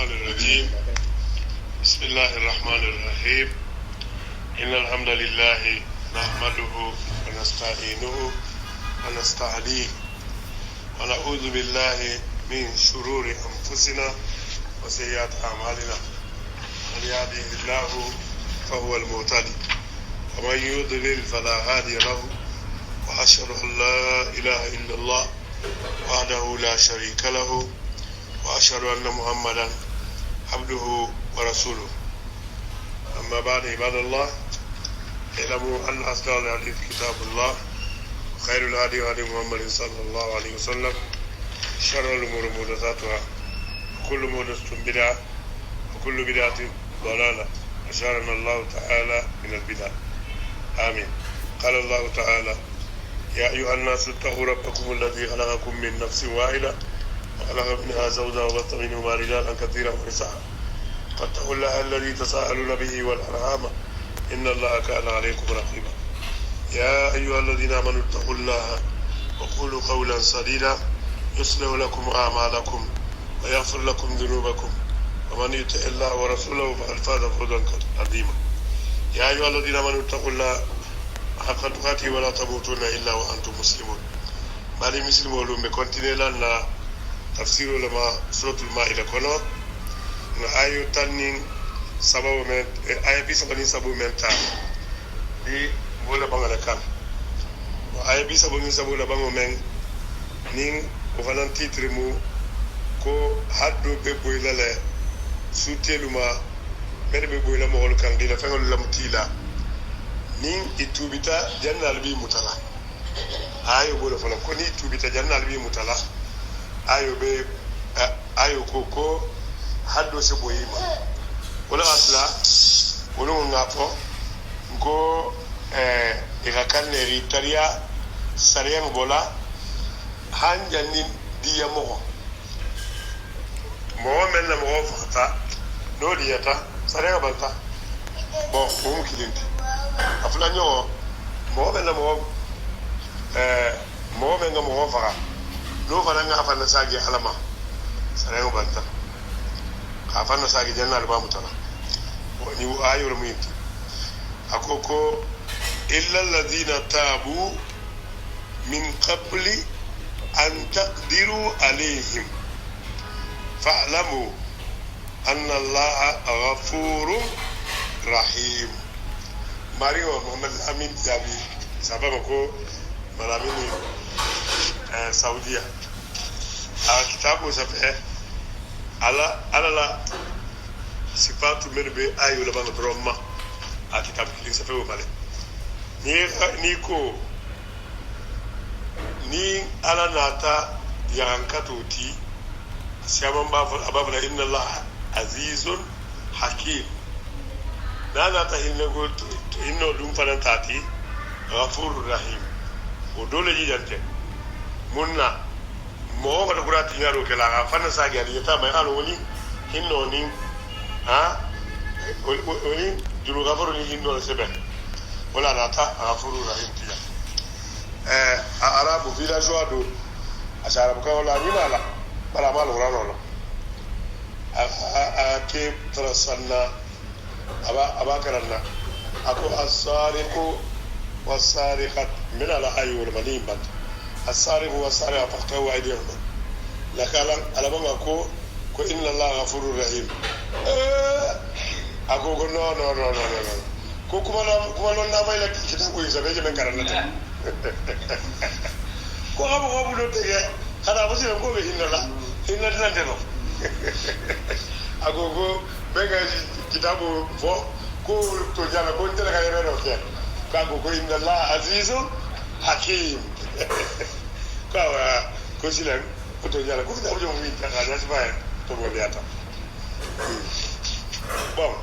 الشيطان الرجيم بسم الله الرحمن الرحيم إن الحمد لله نحمده ونستعينه ونستهديه ونعوذ بالله من شرور أنفسنا وسيئات أعمالنا من يهده الله فهو المهتدي ومن يضلل فلا هادي له وأشهد أن لا إله إلا الله وحده لا شريك له وأشهد أن محمدا عبده ورسوله أما بعد عباد الله اعلموا أن أصدق الحديث كتاب الله وخير الهدي هدي محمد صلى الله عليه وسلم شر الأمور محدثاتها وكل محدثة بدعة وكل بدعة ضلالة أشارنا الله تعالى من البدع آمين. قال الله تعالى يا أيها الناس اتقوا ربكم الذي خلقكم من نفس واحدة وخلق منها زوجها وبث منهما رجالا كثيرا ونساء فاتقوا الله الذي تساءلون به والأرحام إن الله كان عليكم رقيبا. يا أيها الذين آمنوا اتقوا الله وقولوا قولا سديدا يصلح لكم أعمالكم ويغفر لكم ذنوبكم ومن يطع الله ورسوله فقد فاز فوزا عظيما. يا أيها الذين آمنوا اتقوا الله حق تقاته ولا تموتون إلا وأنتم مسلمون. مالي مسلمون لهم بكونتيني لنا تفسير لما سورة المائدة كنا آية تنين سبب من آية بي سبب سبب من تا دي ولا بعنا كان وآية بي سبب سبب ولا بعنا من نين وفنان تيترمو كو حدو ببويلا له سوتيلوما من ببويلا مهول كان دي لفعل لمتيلا نين إتوبيتا جنة البي متلا آية بولا فلا كوني إتوبيتا جنة البي متلا ayo be ayo koko haddo se boyima wala asla wala ngafo ngo ikakanne ritaria sariyang bola hanjanin diya mo men na mo fata no diyata sariyang banta bon mum kilinti afla nyo mo men na mo men na mo fara no fana nga fanna sagi alama sarengo banta ka fanna sagi janna alba mutala woni ayul muyit akoko illa alladhina tabu min qabli an taqdiru alayhim fa'lamu anna allaha ghafurur rahim. Mario Muhammad Amin Zabi sababu ko malamini Saudia kitabu safe ala la sifatu merbe ayo la banga droma kitabu kile safe o male ni ko ni ala nata yankatoti siyaman babala inna allah azizun hakim nana ta hinnego inno dum fanantati ghafurur rahim o dole jijante munna mo ko kurati ngaro kala ga fanna sagi ali yata mai alo woni hinno ni woni dulu gafuru ni hinno sebe wala nata gafuru rahim tiya arabu villageois do ashara ko wala ni mala bala mal rano ke trasanna aba karanna ako as-sariqu was-sariqat min al-ayyul malim bant السارق والسارقة فاقطعوا أيديهما لكالا على ما كو إن الله غفور رحيم أكو no كو كما لو نافع لك كتاب كويس بيجي من كرنته كو أبو لو تيجي هذا بس يوم إن الله إن الله أكو بيجي كتاب فو كو تجانا كو إنت لك يا بنوكي كو إن الله عزيز حكيم kawa ko silan ko to jala ko ta jomo wi ta ga jasba to bo biata bon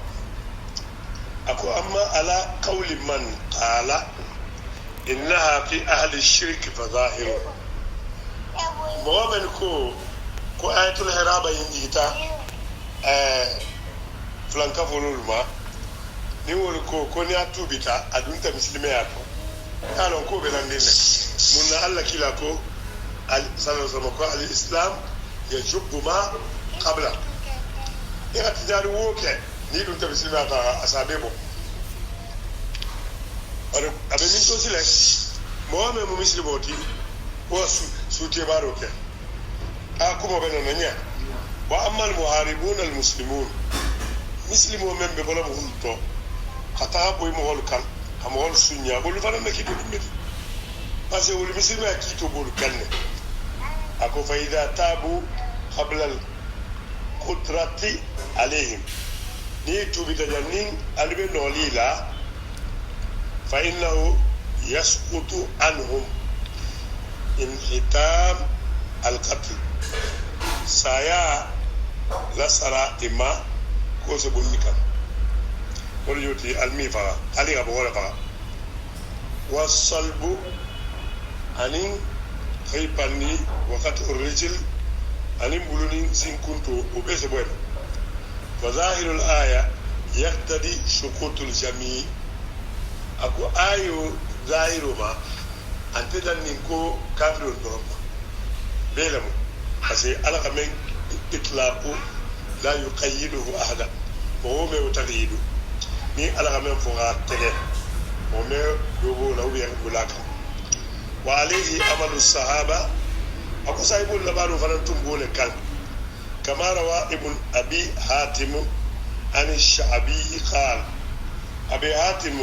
ako amma ala qawli man qala innaha fi ahli ash-shirk fa zahir mo ben ko ayatul hiraba yinjita flanka volulma ni wol ko ni atubita adunta muslime yato kalon ko be nan dinne munna Allah kila ko sallallahu alaihi wasallam ko al-islam yajubbu ma qabla ya tijaru woke ni dum tabi silma ta asabe bo ado abe min to sile mo me mo mislimo ti wo su te baro ke a kuma bana nanya wa amma al muharibun al muslimun mislimo men be bola mo hunto kata boy mo hol kan am hol sunya bolu fana me kito dum meti parce que wol mislimo ya kito bolu kanne ako fa idha tabu qabla al qudrati alayhim ni tubi tajannin albe nolila fa innahu yasqutu anhum انحتام القتل saya lasara ima ko se bonni kan wala yoti almi fa ali ga wala fa wasalbu anin khaypani waqt urrijil anin buluni sin kuntu ubese boy wa zahirul aya yaqtadi suqutul jami' aku ayo zahiru ma ante dan ninko kafirun doroma belamu parce ala kamen itlaqu la yuqayyiduhu ahada wa me utaqyidu ni ala kamen fuga tege o me dogo la ubi bulaka wa alayhi amalu sahaba aku saibul labaru farantum gole kan kama rawa ibn abi hatim an ash-sha'bi qala abi hatim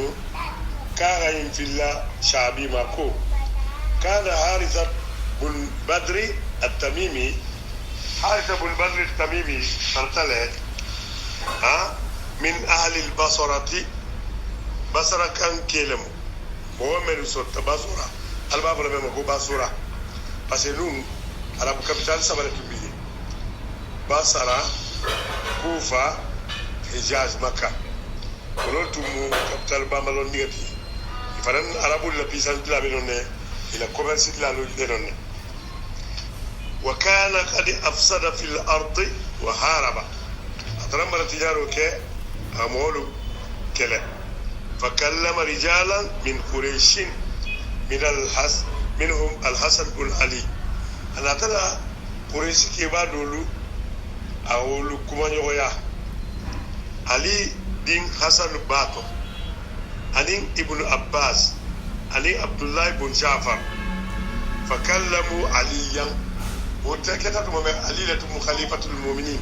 كان في الله شعبي ماكو كان حارثة بن بدر التميمي حارثة بن بدر التميمي فرتله من أهل البصرة بصرة كان كلم هو من صوت بصرة الباب لما مكو بصرة بس نون على كابيتال سبعة تبيه بصرة كوفة حجاز مكة ولو تمو كابيتال بامالون نيجي faran arabul la puissance la benone ila commerce la lo denone wa kana qad afsada fil ardi wa haraba atramara tijaro ke amolu kele fakallama rijalan min quraish min minhum al-hasan bin ali ana tala quraish ke ba dolu awolu kuma nyoya ali din hasan bato علي ابن عباس علي عبد الله بن جعفر فكلموا عليا وتكتت علي لتم خليفة المؤمنين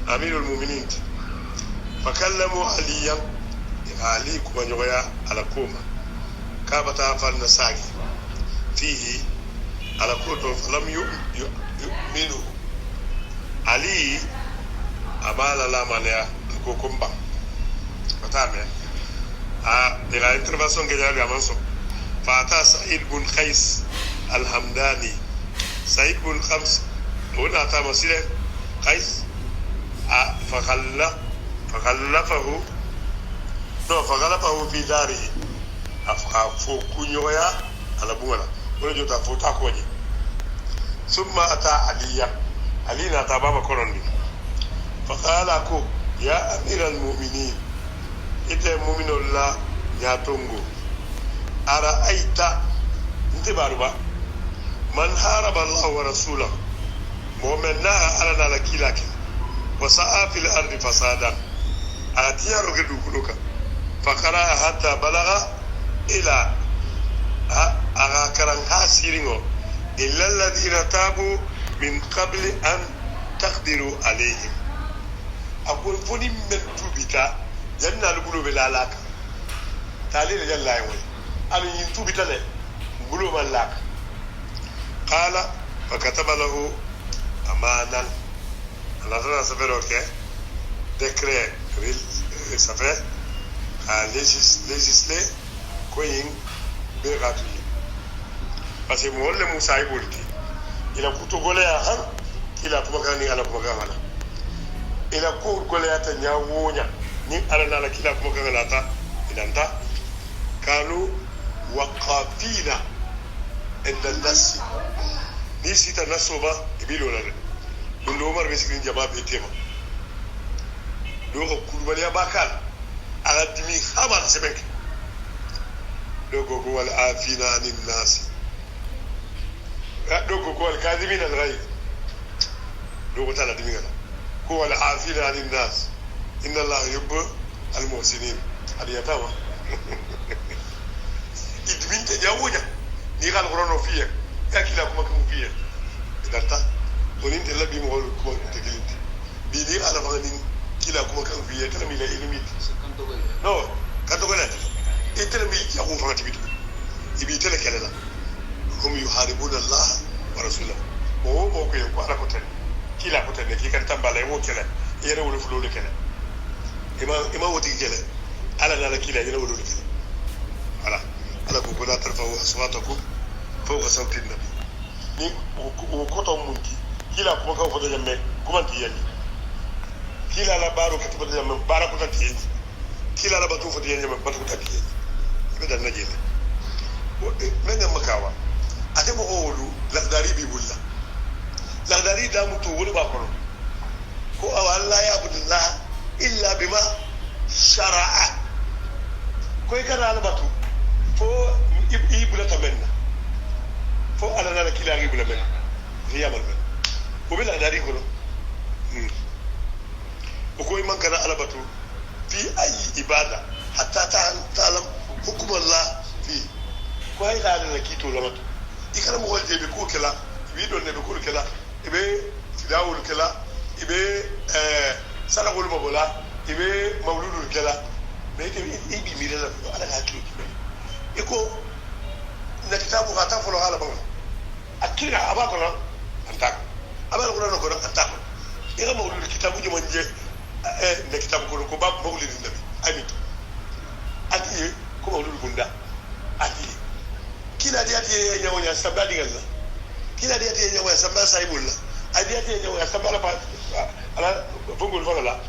أمير المؤمنين فكلموا عليا علي كما نغيا على كوما كابتا فالنساقي فيه على كوتو فلم يؤمنوا علي أمال لا مانيا كوكومبا فتامي de la intervention que j'avais avancé فأتى سعيد بن قيس الحمداني سعيد بن خمس هنا أتى مسيره قيس فغلفه في داره فوكونيويا على بونا ولجوتا فوتاكوني ثم أتى علي نتا بابا كوروني فقال أكو يا أمير المؤمنين ite mu'minullah ya tongo ara aita nti baruba man haraba Allah wa rasulahu mu'minna ala la kilaki wa sa'a fil ardi fasada atiyaro gedu kuluka fakara hatta balaga ila aga karan hasiringo illa alladhina tabu min qabli an taqdiru alayhim akul foni men tubita janna lubulo be lalaka tali le jalla ay woni ami yintu bitale bulo malaka qala fa kataba lahu amanan ala tara savero ke décret ça fait à législer koyin be ratu parce que mo le musa ibolti ila kuto gole ya han ila kuma kan ni ala kuma kan ala ila ko gole ya ta nyawonya ni ala la kila kuma kan lata idanta kanu waqafina inda nas ni sita nasoba ibilo la dun do mar be sikin jabab etema do ko kulbali abakal ala dimi xamal sebenk do ko wal afina anin nas do ko wal kadhibina al ghayb do ko tala dimi ngala هو العافين عن الناس إن الله يحب المحسنين هذه يتامى إدمين تجاوجا نيغال غرانو فيه ياكي لا كما كم فيه إذا تا ونين تلا بيمول كما تكلمت بيني على فغنين كلا كما كم فيه تلا ميلا إلميت no كانتو كلا إتلا مي يقوم فغتي بيتو يبي تلا كلا هم يحاربون الله ورسوله mo ko ko ala ko tan kila ko tan ki kan tambala mo kala yere wala fulo kala ima woti kala ala la kila yere wala kala ala ala ko la tarfa'u aswatakum fawqa sawti an-nabi ni ko to mun ki kila ko ka fota jamme kuma ti yani kila la baro ka fota jamme bara ko tan ti kila la batu fota jamme batu tan ti be dan najele men makawa ate mo wolu la dari bi bulla la dari da mutu wuri ba kono ko Allah ya abudullah illa bima shara'a ko kana albatu fo ibula tamenna fo ala na kila ibula men riyamal men ko bila dari kono ko man kana albatu fi ayi ibada hatta ta'lam hukum Allah fi ko ay da na kito lamatu ikara mo walde be ko kala bi don ne be ko kala ibe fidawul kala ibe salagul mabola ibe mawludul kala be ke ibi mire la ala hakki iko na kitabu ka ta folo hala banga akira abako na anta abal ko no ko anta ko ira mawludul kitabu juma je na kitabu ko ba mawludul nabi ami ati ko mawludul gunda ati kila diati nyawo ya sabadi galla kila diati nyawo ya sabba saibulla adiati nyawo ya sabba ala bungul fala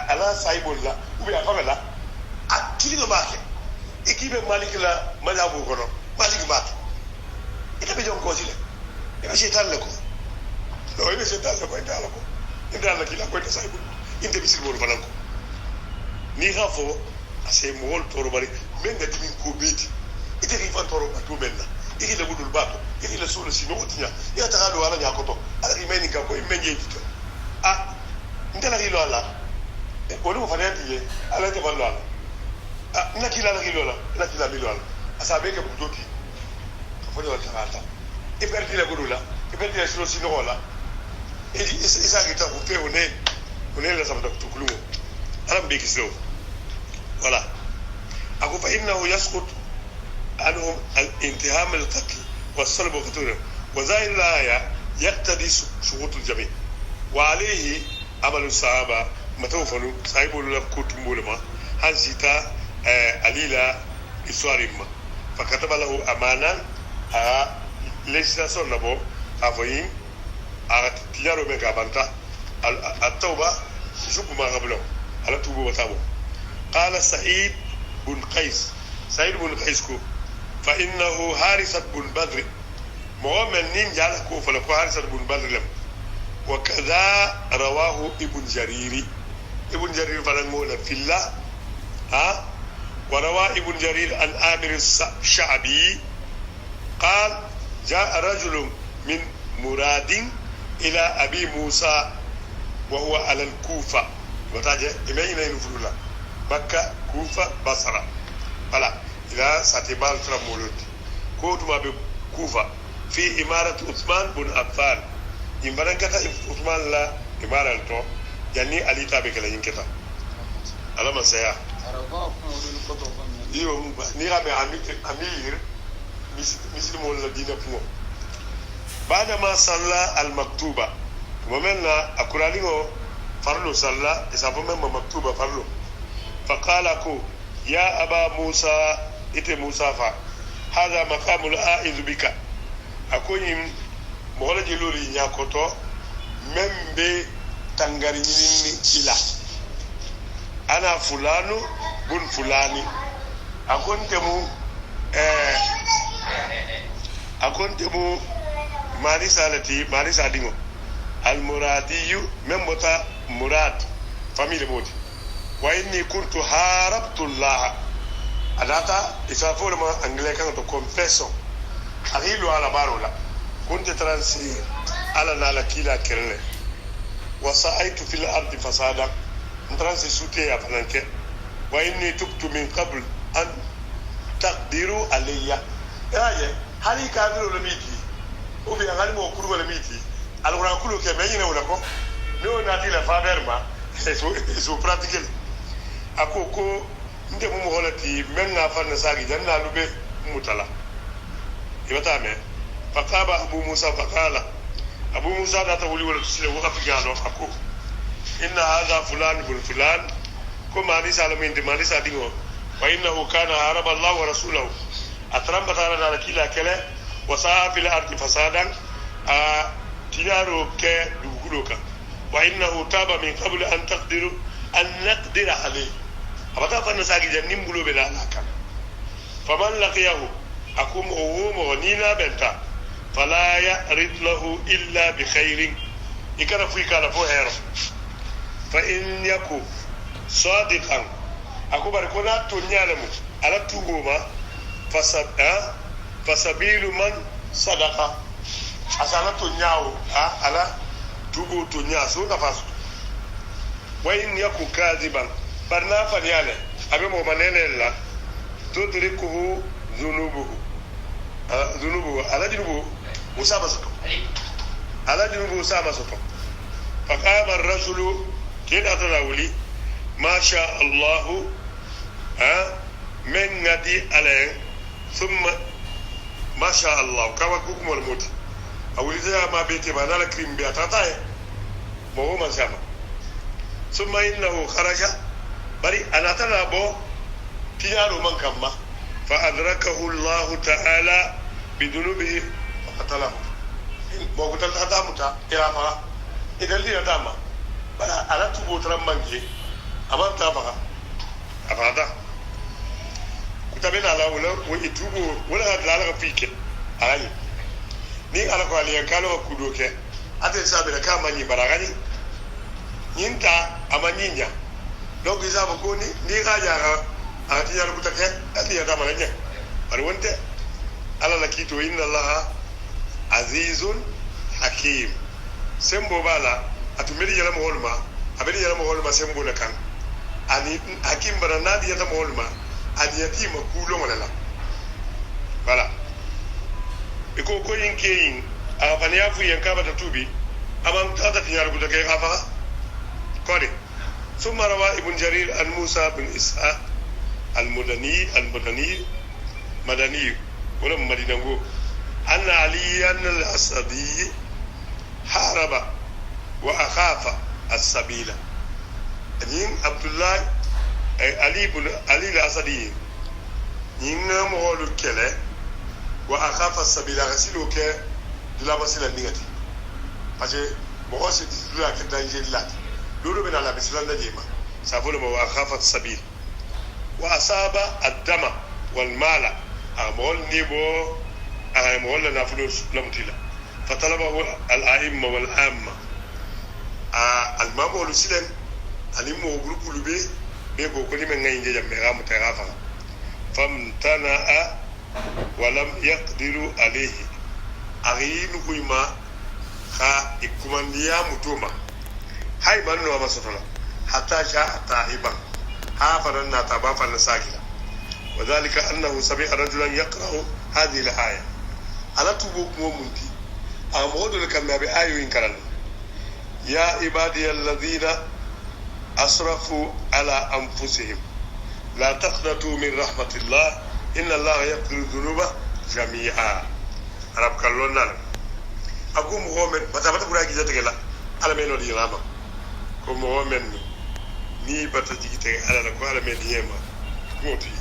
ala saibulla ubi afala akili no make ikibe malikila majabu kono malik make itabe jon ko sile ibe setan lako no ibe setan lako ita lako inda la kila ko ta saibul inde bisil bol falanko ni gafo ase mol toro bari men da timin ko beti ite ki fan toro ba to benna iki le budul bato iki le solo sino otinya ya ta galo ala nyakoto ala ki meni ka ko imenje fito ndela hilo ala ko lu fa denti ye ala te fallo ala na kila la hilo ala na kila hilo ala asabe ke budoti ko do ta ata e perdi le budula e perdi le solo sino ala e isa ki ta ko pe one la sama to kulu ala mbe kislo voilà ako fa innahu yasqut عنهم الانتهام القتل والصلب وقتله وظاهر الآية يقتضي سقوط الجميع وعليه عمل الصحابة متوفنوا صاحبوا لنا كتب مولما هنسيتا عليلا إسواريما فكتب له أمانا ليس سنبو أفهم أغتيارو من كابانتا التوبة شوف ما قبله على توبة وتابو قال سعيد بن قيس فإنه حارثة بن بدر مؤمن نين جالكو فلكو حارثة بن بدر لم وكذا رواه ابن جرير فلنمونا في الله وروى ابن جرير عن عامر الشعبي قال جاء رجل من مراد إلى أبي موسى وهو على الكوفة وتاجه إمين ينفرنا مكة كوفة بصرة voilà ila satibal tramolot ko tuma be kufa fi imarat Uthman bin Affan imbaran kata Uthman la imaral to yani ali tabe kala yinketa alama saya iyo ni rabe amir muslimon la dina pumo bada ma salla al maktuba momenna akuralingo farlo salla isapo memma maktuba farlo faqala ko يا أبا موسى إتي موسى هذا مقام الآئذ بك أكون مغلق لوري نياكوتو من بي تنغريني إلا أنا فلان بن فلاني أكون تمو ماري سالتي المرادي من متا مراد فاميلي موتي وإني كنت حاربت الله أداتا إسافور ما أنجلي كانت confesso أغيلو على بارولا كنت ترانسي على نالا كيلا كيرلي وسعيت في الأرض فسادا نترانسي سوتي يا فلانك وإني تبت من قبل أن تقدروا علي يا هل كادر لميتي وفي أغاني موكرو لميتي القرآن كله كمينة ولكم نو ناتي لفابر ما سو براتيكل أكو nde mu holati men na fa na sagi janna lube mutala ibata me faqaba abu musa faqala abu musa da tawli wala tusile wa fi galo ako inna hadha fulan ibn fulan kuma ni salamin de mali sadingo wa innahu kana haraba allah wa rasuluhu atramba tara na kila kale wa sa'a fil ardi fasadan a tilaro ke duguloka wa innahu taba min qabl an taqdiru an naqdira alayhi abata fanna sagi jannim bulo be la kan faman laqiyahu akum uwumo ni la benta fala ya'rid lahu illa bi khairin ikara fi kala fo hero fa in yaku sadiqan akubar kona to nyalamu ala tugoma fasabilu man sadaqa asana to nyaawo ala tugo to nyaso na fasu wa in yaku kadiban barna fanyale abe mo manene la tudrikuhu dhunubuhu ala junubu musaba soto faqama ar-rajulu kida tarawli ma sha Allah من غدي عليه ثم ما شاء الله كما كوكم الموت أولي ما بيتي ما نالا كريم بياتاتاي ما هو ما شاء ثم إنه خرج بري أنا تنابو تيارو من كما فأدركه الله تعالى بذنوبه فقتله ما قلت لها دامتا إرافا إذا اللي داما بلا أنا تبو ترمانجي أما تابها أفادا kutabena la wala wo itugo wala la fike ayi ni ala ko ali kalo kudoke ate sabe ka manyi baragani nyinta amanyinya donc izabo ko ni ga jara ati yar kutake ati ya dama lanye ar wonte ala la kito inna allaha azizun hakim sembo bala atumeli yala mo holma abeli yala mo holma sembo la kan ani hakim baranadi yata mo holma adiyati makulo wala voilà iko ko yinke afani yafu yanka bata tubi amam tata tiyar guda kai kafa kodi ثم روى ابن جرير عن موسى بن إسحاق المدني ولم مدينه أن علي الأسدي حارب وأخاف السبيل عبد الله علي الأسدي ينغ مولو كله وأخاف السبيل غسلو ك لا بسلا نيغتي parce que mo se dula ke danger la lolu bena la bislan da jema sa folo mo akhafa السبيل وأصاب الدم والمال أمول نيبو أمول نافلوس لمتيلا فطلبه الأئمة والعامة المامو لسلم ألمو جروب لبي بيكو كل من عند جميع متغافا فامتنع ولم يقدروا عليه أغين كويما خا إكمانديا متوما هاي منو ما سطلا حتى جاء تائبا هافرنا تبافا نساكنا وذلك أنه سمع رجلا يقرأ هذه الآية ألا تبوك مومنتي أمود لكم بآية إنكرا يا عبادي الذين أسرفوا على أنفسهم لا تقنطوا من رحمة الله إن الله يغفر الذنوب جميعا رب كلنا أقوم مؤمن متى بقول لك جاتك لا على منو دي راما كم مؤمن ni bata jigite ala la ko ala men yema moti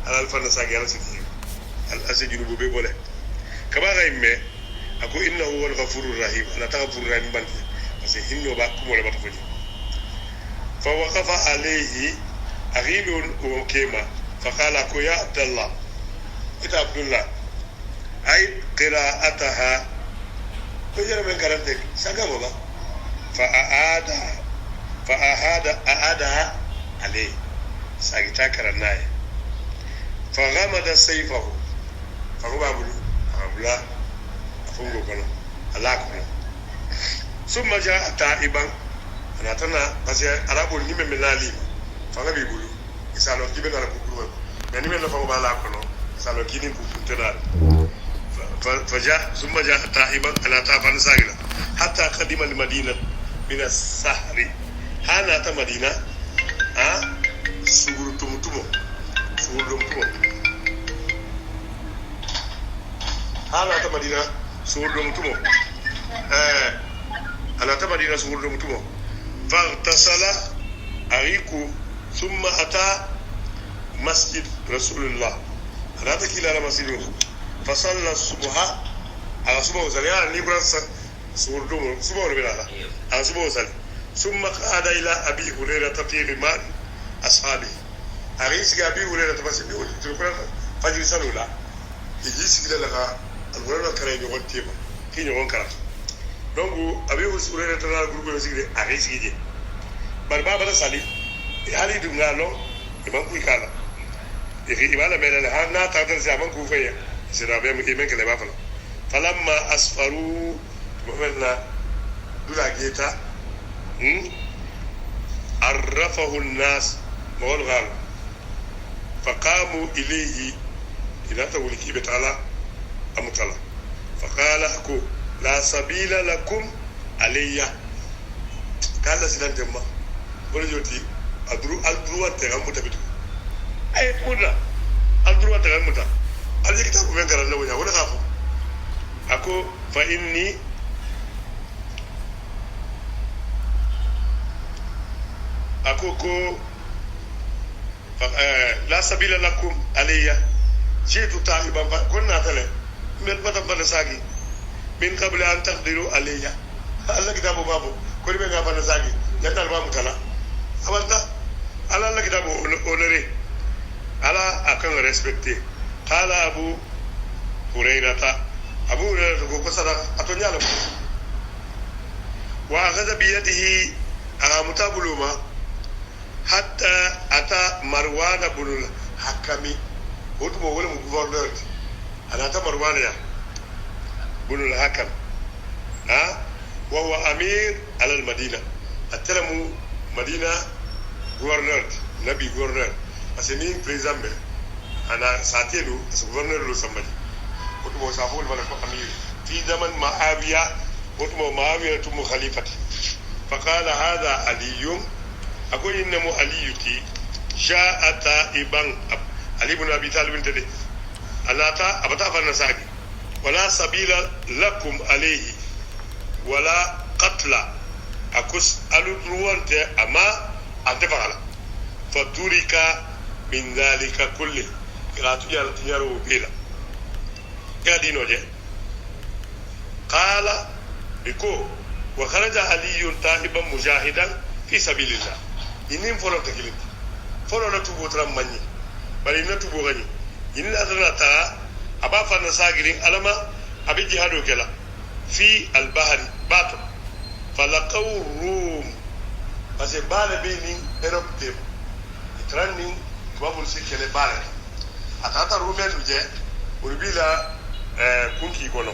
ala alfa sagi ala sidi al asjunu be bole kaba gayme ako innahu wal ghafurur rahim ala taghfurur rahim banti parce que hinno ba ko wala bata fodi fa waqafa alayhi aghibun wa kema fa qala ko ya abdullah ita abdullah ay qira'ataha ko yara men karante saga boba fa أعادها عليه ساقطا كرناي فغمد سيفه فهو أبلا أفنغو كنا الله كنا ثم جاء تائبا ana tana parce que arabo ni men nali fanga be bulu isalo kibe na ko bulu mais ni men na fa ba la ko no isalo kini ku kuntana فجاء ثم جاء تائبا على طافا ساجلا حتى قدم المدينة من السهر هانا تا مدينة سغور تمتمو هانا تا مدينة سغور تمتمو أنا تا مدينة سغور تمتمو فاغتسل أريكو ثم أتى مسجد رسول الله أنا تكيل على مسجد فصلى الصبح على صبح وصلى يعني نبرة سوردوم صبح ولا بلا على صبح وصلى ثم قعد إلى أبي هريرة في رمال أصحابه أريس أبي هريرة بس بيقول تقول فجر سلولا يجلس كده لك الهريرة كان يقول تيما كين يقول كلام donc أبي هريرة ترى الجروب يسير أريس كده بربا بلا سالي هذه دمنا لو يبان كوي كلا يبان لما هنا تقدر زمان كوفيا سيرا بيم إيمان كلا بافلا فلما أسفروا مهمنا دولا جيتا عرفه الناس مول غال فقاموا إليه إلى تولكي بتعالى أمتلا فقال أكو لا سبيل لكم علي قال سيدان جمع ولجوتي أدروا تغم متبتو أي مولا أدروا تغم متبتو ألي كتاب من كرر لوجا ولا خافوا أكو فإني أكو لا سبيل لكم علي جئت تائبا كنا تله من بدن ساقي من قبل أن تقدروا علي الله كتاب بابو كل من قبل ساقي ينال بابو تلا أبدا الله كتاب أونري الله أكن ريسبكتي قال أبو هريرة كوكو صدق أتونيالو وأخذ بيده متابلوما حتى أتى مروان بن الحكم وتمو ولا مغفرنر أنا أتى مروان يا بن الحكم وهو أمير على المدينة أتلمو مدينة غورنر نبي غورنر أسمين بريزامبل أنا ساتيلو غورنر لو سمبل وتمو سافول ولا أمير في زمن معاوية وتمو معاوية تمو خليفتي فقال هذا علي أقول إنه علي جاء تائبا علي بن أبي طالب تدي ألا أبتا فنساقي ولا سبيل لكم عليه ولا قتل أكس ألوتروانت أما أنت فعلا فتورك من ذلك كله لا تجارو بيلا كلا دينو جي قال بكو وخرج علي تائبا مجاهدا في سبيل الله إنهم فلو تكلم فلو نتوبو ترام مني بل نتوبو غني إن أدرنا ترى أبا فنساقرين ألما أبي جهادو كلا في البحر باتو فلقوا الروم بس بالي بينين إيروب تيم إترانين كبابل سيكيلي بالي أتاتا رومين وجه وربيلا كونكي كونو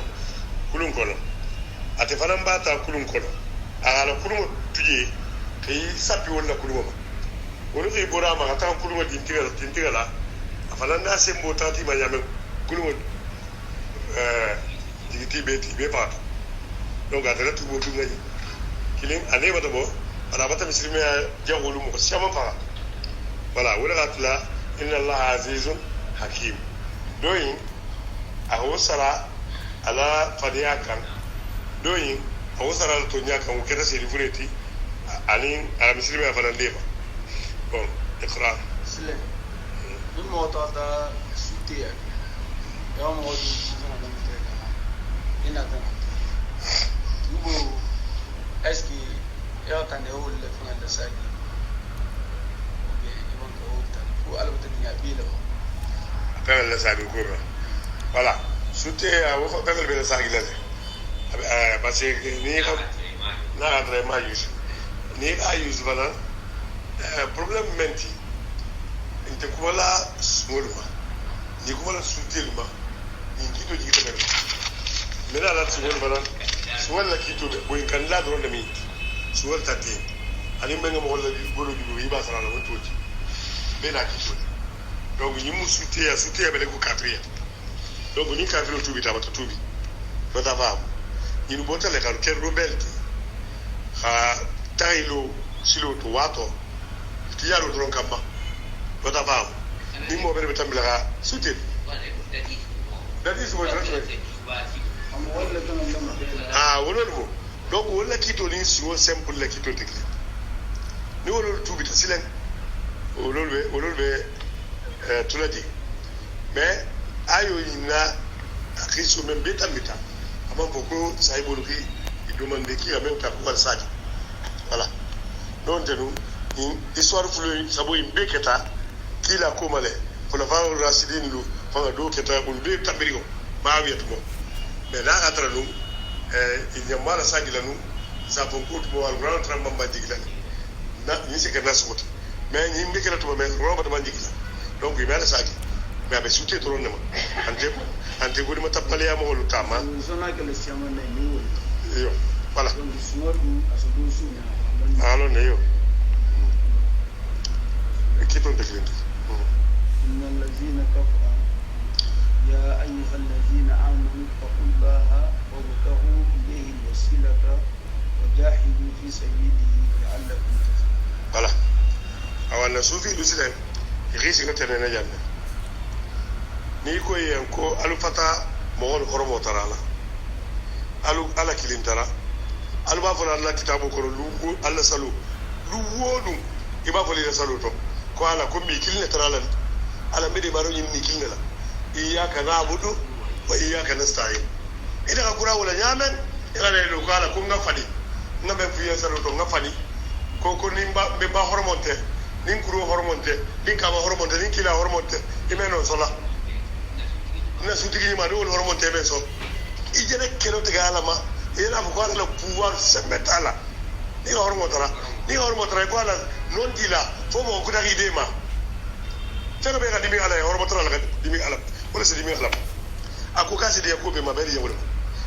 كلون كونو ate fanan bata kulun kono ala kulun tuje kai sapi wonna kulun ma woni ke bora ma ta kulun tintiga la afalan na sembo tati ma nyame kulun digiti be pa donc atara tubo du ngani kilin ane bata bo ala bata muslimi jawulu mo sama fa wala wala atla inna allah azizun hakim doyin ahosara ala fadiyakan doyin a wasarar tonya kan kira sai rifureti anin ala muslimi afalan deba bon iqra سلم الموضوع ده سوتي يوم موضوع سنة ده متأكد هنا ده يبو أسكي يعطني هو اللي في هذا ساقي يبون كهوتا هو قلب الدنيا بيله كان اللي ساقي كورة ولا سوتي هو كان اللي ساقي لازم parce que ni na entre ma use ni a use bana problem menti inte ko la small ma ni ko la sutil ma ni kito jigita mera mera la small bana small la kito bo in kan la drone mi small tati ani menga mo wala goro bi yi ba sala la won toji be na ki to donc ñi mu suté be ko kafriya donc ni kafiro tubi tabata tubi do ta fam ñi no botale kan ken rebelde ha taylo silo to wato ti yaro don kamba do ta fam ni mo be tambila ha suté dadi su mo tra wala mo donc wala kito ni si wo simple la kito tekle ni wala tubi ta silen wololbe tuladi mais ayo ina akristo men beta mita ama boko saibolu ki demande ki même ta ko sadi voilà donc nous in histoire fulu sabo imbe keta kila ko male fola fa rasidin lu fa do keta bul be tabirigo ma wiatu mo mais la atra nu il nyamala sadi la nu sa fon ko to wal grand tramba digla na ni se kana sokot mais ni mbe kala to mais roba to manjigla donc il bala sadi mais be suté to ronne ma ante godi ma tapale ya mo holu tama zona que le siamo na ni yo voilà donc suodu asodu sunya alo ne yo équipe de client إن الذين كفروا يا أيها الذين آمنوا اتقوا الله وابتغوا إليه الوسيلة وجاهدوا في سبيله لعلكم تفلحون. voilà awana sufi lusilen risi ngata na janna ni ko yen ko alu fata mo won horomo tarala alu ala kilintara alu ba fona Allah kitabu ko lu Allah salu lu wonu iba foli salu to ko ala ko mi kilina tarala ala mede baro nyi ni kilina la iyyaka na'budu wa iyyaka nasta'in ida ka kura wala nyamen ila ne do kala ko nga fadi nga be fiye salu to nga fadi ko nimba be ba hormonte nin kuro hormonte nin kama hormonte nin kila hormonte imeno sola na sutigi ma do hormonte be so ijene kelo tegala ma ina ko ala la pouvoir se metala ni hormontara ko ala non dila fo mo ko dari de ma tano be ga dimi ala hormontara la dimi ala wala se dimi ala ako kasi de ko be ma beri yewul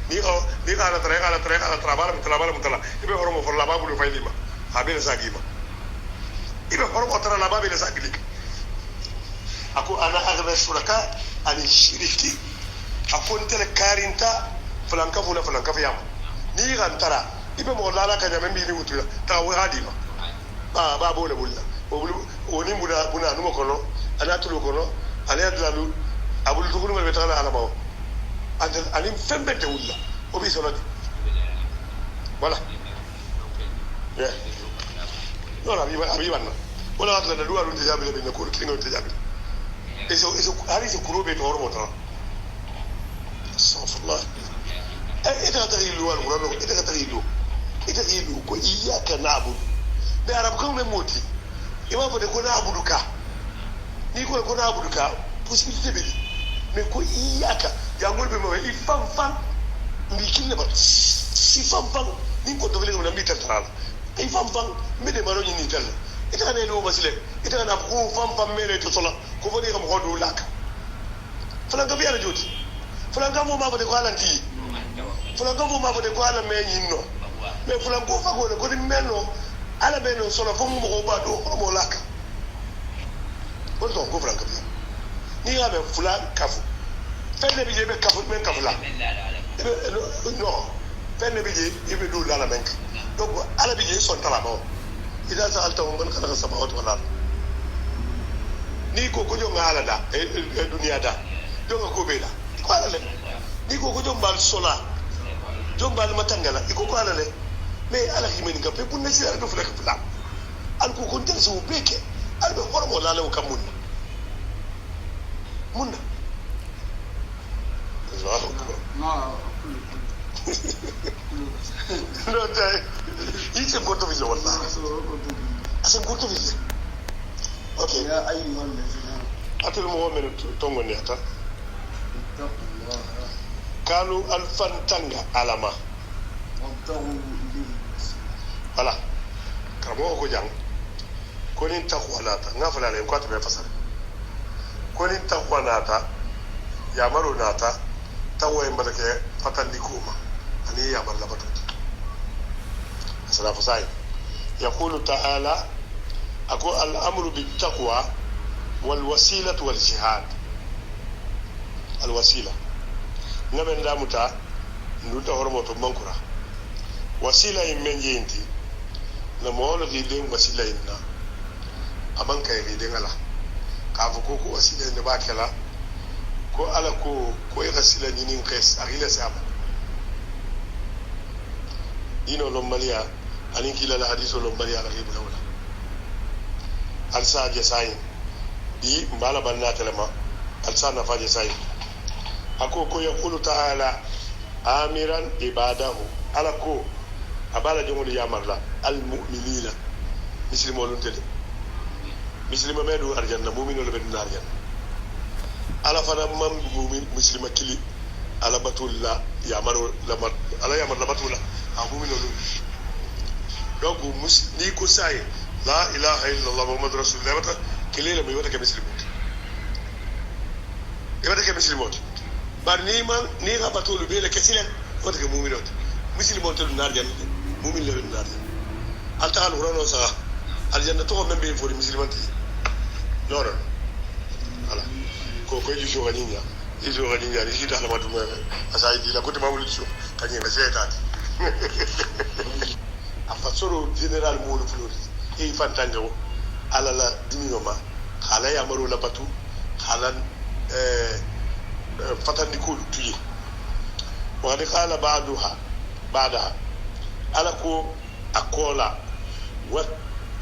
ni ala trabala mutala ibe hormo for la babu do faydi ma habele sagima ibe hormontara la babele sagili ako ana agna suraka ani shiriki akon tele karinta flanka yam ni gantara ibe mo lala ka nyame mi ni wutula ta wo hadima ba bo le bulla o ni buna numo kono ana tulu kono ana dlalu abul tukulu me betala ala bawo andal alim fembe de wulla o bi sonati voilà yeah non abi banna wala atla da duwa dun tijabi be ko kingo tijabi eso ari se kurobe to hormo tan astaghfirullah ita tarilu wal qur'an ita tarilu ko iyyaka na'budu be arab kan me moti ima fa de ko na'budu ka ni ko na'budu ka possibilité be mais ko iyyaka jangol be mo ifam mbi kinne ba si fam ni ko do vele na mbi tantral ifam me de maro ni tal ita ne lo basile ita na ko fam mele to sola ko fodi kam ko do laka fala ga biya joti fala ga mo ma fa de ko alanti fula ngabo ma bode ko ala me nyinno me fula ngo fa ko ni menno ala be no solo fo mo ko ba do ko mo laka ko to ko franka ni ya be fula kafu fenne bi je be kafu men kafu la no fenne bi je ibe do la men donc ala bi je son tala ba ida sa alta man khalaqa samawati wal ard ni ko jo ngala da e dunia da jonga ko be da ko ala le ni ko jo mbal sola jombal matangala iko ko ala le mais ala himeni ga pe bunne ci ala do fulak fulam al ko kon tan so beke al be hormo la law kamun munna Allahu akbar no dai ite ko to bi wallahi asan ko to bi okay ya ayyuhal ladina atul mu'minu tongo ni ata kanu alfantanga alama voilà karamo ko jang ko nin takhwalata ngafala le ko to be fasal ko nin takhwalata ya maro nata tawoy mbalake fatandi kuma ani ya balla batu asala fasai يقول تعالى أقول الأمر بالتقوى والوسيلة والجهاد. الوسيلة نمن دامتا نوتا هرموتو منكرا وسيلة من جينتي نمول غيدين وسيلة إننا أمان كاي غيدين الله كافوكو وسيلة نباكلا كو على كو يغسيلة نينين كيس أغيلة سابا دينو لومباليا أنين كيلا الحديثو لومباليا لغيب لولا ألسا جساين دي مبالا بلنا تلما ألسا نفا جساين أكو يقول تعالى آمرا عباده على كو أبالا جمهور يامر لا المؤمنين مسلم ولن تلي مسلم ما يدو أرجان مؤمن ولا بدنا أرجان على فنا مؤمن مسلم كلي على بطول لا يامر لما على يامر لبطول لا مؤمن ولا donc ni ko say la ilaha illallah muhammad rasulullah wata kelele mi wata ke muslimot e wata ke muslimot bar ni man ni rabatulu be le kesilen wata ke mu'minot muslimot lu nar janna mu'min le nar janna al ta'al rono sa al janna to men be fo muslimanti non ala ko ji so ganinya izo ganinya ni sita la matu meme asai di la ko te mamul so kanye na setati afa soro general mo flori e fantango ala la dinino ma khala ya maro la batu khala fatandi ko tuyi wa de khala ba'daha ala ko akola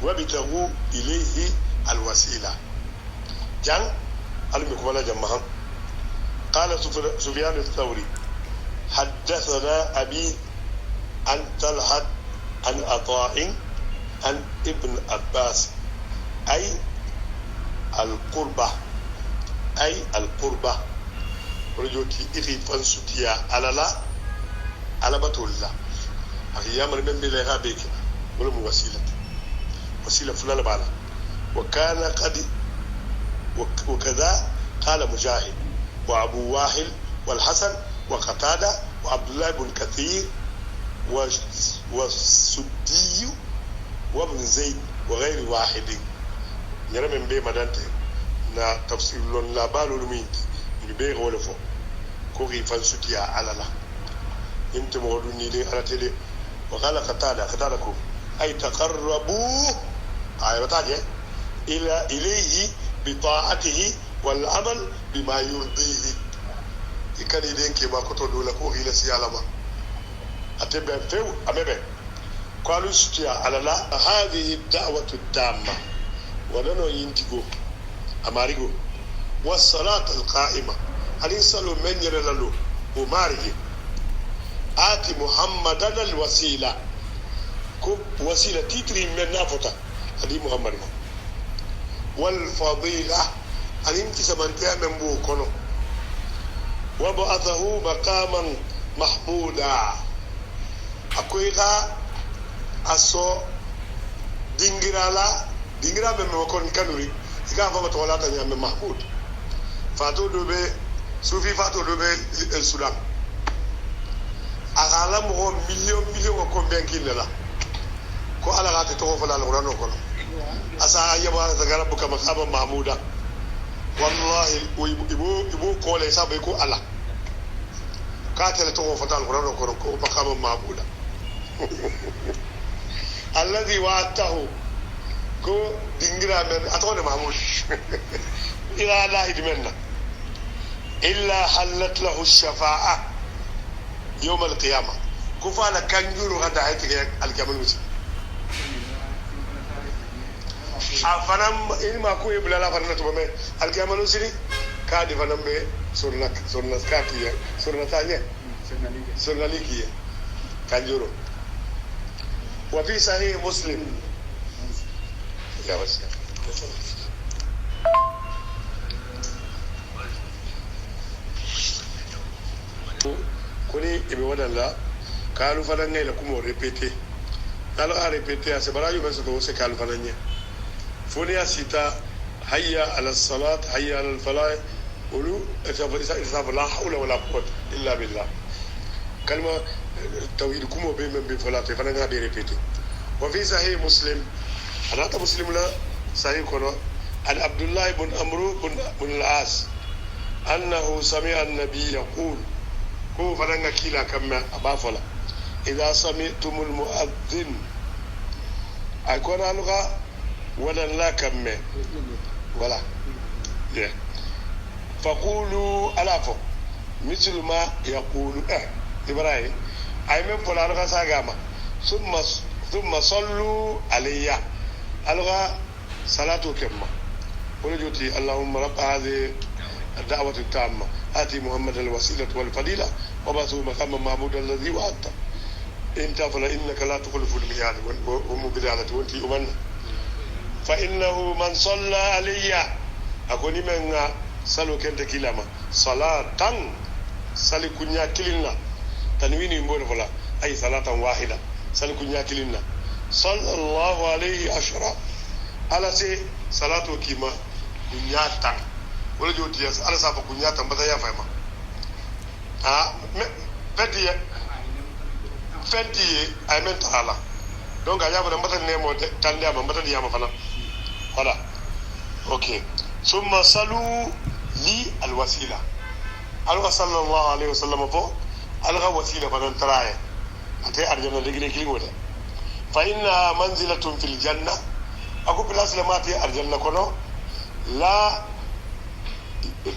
wa bitahu ilayhi alwasila jan almi ko wala jama'a qala sufyan ath-thawri حدثنا أبي عن طلحة عن عطاء عن ابن عباس أي القربة رجوتي إخي فانسوتيا على لا على بطول الله أخي من بلا غابيك ولا وسيلة فلان بالا وكان قد وكذا قال مجاهد وأبو واحل والحسن وقتادة وعبد الله بن كثير والسدي وابن زيد وغير واحد يرمن بي مدانته na tafsir lon la balul minti ni be wala fo ko ri fan sutiya ala la yimte mo dun ni ala tele wa qala qatada ko ay taqarrabu ay bataje ila ilayhi bi ta'atihi wal amal bima yurdihi ikani denke ba ko to dole ko ila siyalama atebe few amebe qalu sutiya ala la hadhihi da'watu tamma wadano yintigo amarigo was-salatu al-qa'ima alisalu men yerelalo o marigi ati muhammadan al-wasila ko wasila titri men nafota ali muhammad wal fadila alimti samanta men bu kono wa ba'athahu maqaman mahmuda akoy ka aso dingira men mo kon kanuri ika fa to wala ta nyame mahmud fato dobe sufi fato dobe el sudan agala mo million ko benki la ko ala ga to fa la qur'an ko asa yaba zagara buka makaba mahmuda wallahi ibo ko le sabai ko ala ka ta to fa ta qur'an ko makaba mahmuda alladhi wa'atahu ko dingira men atone mahmud ila la idmenna illa halat lahu ash-shafa'a yawm al-qiyamah kufala kanjuru hada haytike al-kamal musi afanam ilma ko ibla la farna to me al-kamal usri kadi fanam be sunna skatiya sunna tanya sunna likiya kanjuru wa fi sahih muslim ya wasi kuni ibe wadalla kalu fanan ne la kuma répéter dalo a répéter a sebarayu ben so se kalu fanan ne foni asita hayya ala salat hayya ala falah ulu isa la hawla wala quwwata illa billah kalma tawhid kuma be men be falate fanan ga be répéter وفي صحيح مسلم أنا مسلم لا صحيح كنا عن عبد الله بن عمرو بن العاص أنه سمع النبي يقول هو فرنجا كيلا كما أبافلا إذا سمعتم المؤذن أكون ألغا ولا لا كما ولا فقولوا ألافو مثل ما يقول إبراهيم أي من فلا ألغا ساقاما ثم صلوا علي ألغا صلاة كما ولجوتي اللهم رب هذه الدعوة التامة آتي محمد الوسيلة والفضيلة وبعثه مقام محمود الذي وعدته انت فإنك لا تخلف الميعاد ومبدالة وانت أمنا فإنه من صلى علي أكون من صلوا كنت كلاما صلاة صلي كنيا كلنا تنوين يقول فلا أي صلاة واحدة صلي كنيا كلنا صلى الله عليه عشرة على سي صلاة كيما كنيا تن ولا جوتي على سافا كنيا تن بتا يا فايما fenti ay men tala donc a yaba mbata nemo tande ama mbata yama fana voilà ok summa salu li alwasila alwa sallallahu alaihi wasallam fo alga wasila fanan taraye ate arjana degre kilingoda fa inna manzilatun fil janna aku place le mati arjanna kono la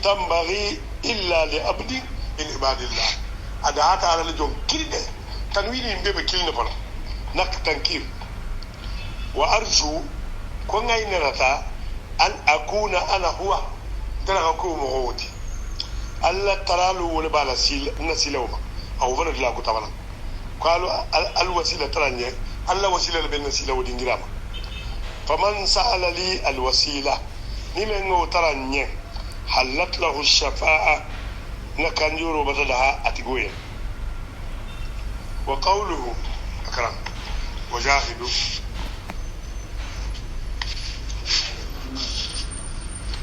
tambaghi illa li abdi min ibadillah adata ala jom kilde tanwini mbebe kilne fana nak tankir wa arju ko ngayna rata an akuna ana huwa dara ko mo hoti alla taralu wala bala sil nasilawma aw wala la ko tabana qalu al wasila taranye alla wasila ben nasilaw dingirama faman sa'ala li al wasila ni men ngo taranye halat lahu shafa'a nakanjuro batadaha atigoye وقوله أكرم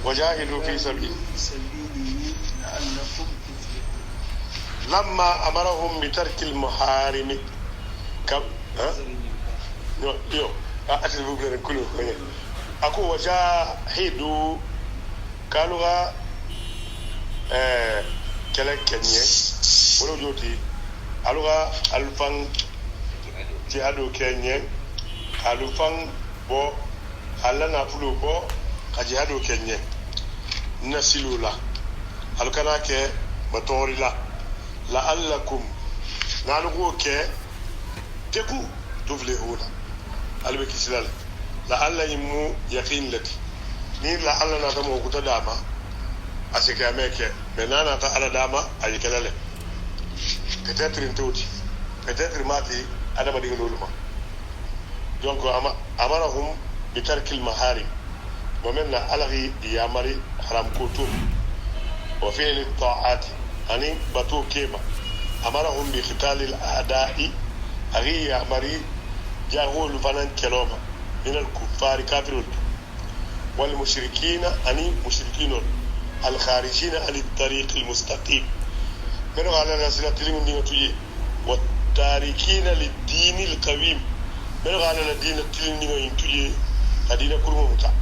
وجاهدوا في سبيله لعلكم تفلحون لما أمرهم بترك المحارم كم يو أتلفوا بلنا كله أكو وجاهدوا قالوا كلا كنيه ولو جوتي aluga alfan jihadu kenye alfan bo halana fulu bo ka jihadu kenye nasilula alkana ke matorila la'allakum nalugo ke teku tuflihuna albe kisilal la'alla yimu yaqin lati ni la'alla na tamo kuta dama asika meke menana ta ala dama ayikalale peut-être une touti peut-être mati adama diga loluma donc amarahum bi tarkil maharim wa minna alaghi yamari haram kutum wa fi'l at-ta'at ani batu kema amarahum bi qital al-a'da'i aghi yamari jahul fanan keloma min al-kuffar kafirun wal mushrikin ani mushrikin al-kharijin an at-tariq al-mustaqim من على نسلة تلين دين توي والتاركين للدين القويم من على الدين تلين دين توي الدين كرموتا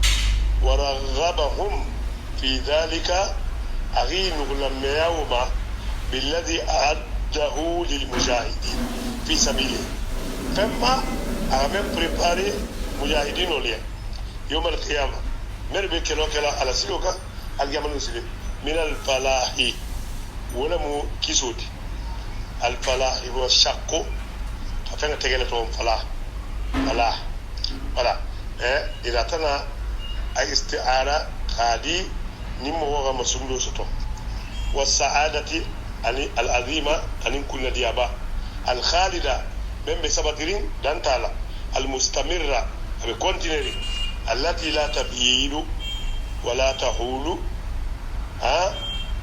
ورغبهم في ذلك أغين لما يوم بالذي أعده للمجاهدين في سبيله فما أمام بريباري مجاهدين وليه يوم القيامة من بكلو كلا على سلوكا الجمال مسلم من الفلاح ولا مو كيسودي الفلاح هو الشق فانا تجلتهم فلاح ولا إذا تنا أي استعارة هذه نمو وغا مسؤول ستو والسعادة العظيمة أن كنا ديابا الخالدة من بسبتين دانتالا المستمرة بكونتينري التي لا تبيد ولا تحول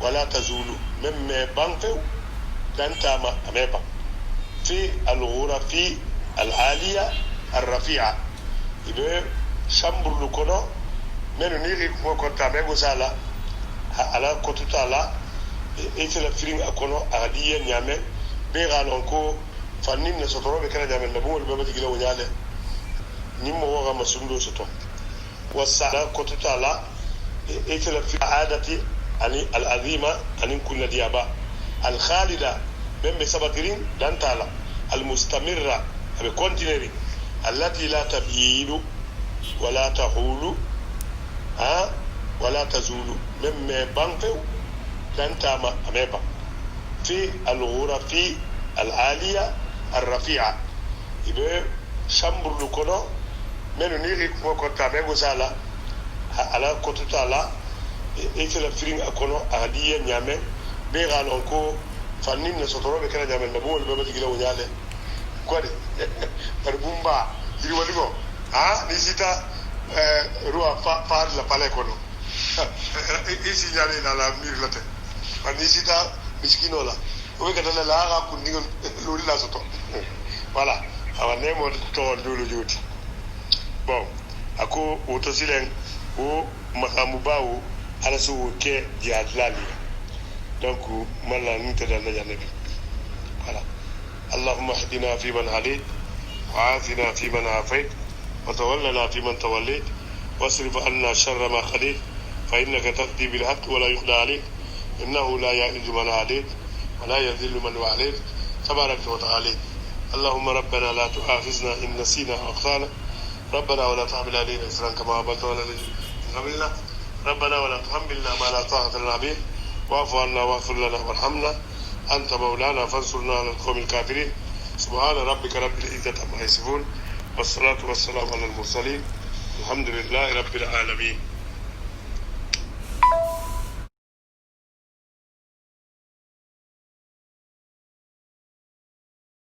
ولا تزول من بانفو دانتاما أميبا في الغرف العالية الرفيعة إذا شامبر لكونا من نيري كما كنت أميبو سالا على كتوتالا إيسا لفرين أكونو أغدية نيامي بيغان أنكو فنين نسطرو بكنا نيامي نبوم البابا تقلو نيالي ni mo ga masundo soto wasala kotutala ikla fi adati ani al azima ani kunna diaba al khalida bembe sabatirin dantala al mustamirra be continueri allati la tabilu wala tahulu ولا تزول مما بانفو لنتاما أميبا في الغرف العالية الرفيعة إذا شامبر لكنا من نيري كوكوتا ميغو سالا على كوتوتالا إيكلا فرين أكونو أهدية نيامي بيغان أنكو فنين نسوتورو بكنا نيامي نبوه البابا تجيلا ونيالي كوادي بربومبا يلي وليكو نيسيتا روا فار لا بالي كونو isi nyale na la mir late panisita miskino la o ka tala la ga kun dingon lori la soto voilà awa nemo to ndulu juti bon ako oto silen o makamu bawo ala su ke dia lali donc mala nte dal la janabi voilà اللهم اهدنا فيمن هديت وعافنا فيمن عافيت وتولنا فيمن توليت واصرف عنا شر ما قضيت فإنك تقضي بالحق ولا يقضى عليك إنه لا يعز من عاديت ولا يذل من واليت تبارك وتعالى اللهم ربنا لا تؤاخذنا إن نسينا أو أخطأنا ربنا ولا تحمل علينا إصرا كما حملته على الذين من قبلنا ربنا ولا تحملنا ما لا طاقة لنا به واعف عنا واغفر لنا وارحمنا أنت مولانا فانصرنا على القوم الكافرين سبحان ربك رب العزة عما يصفون والصلاة والسلام على المرسلين الحمد لله رب العالمين.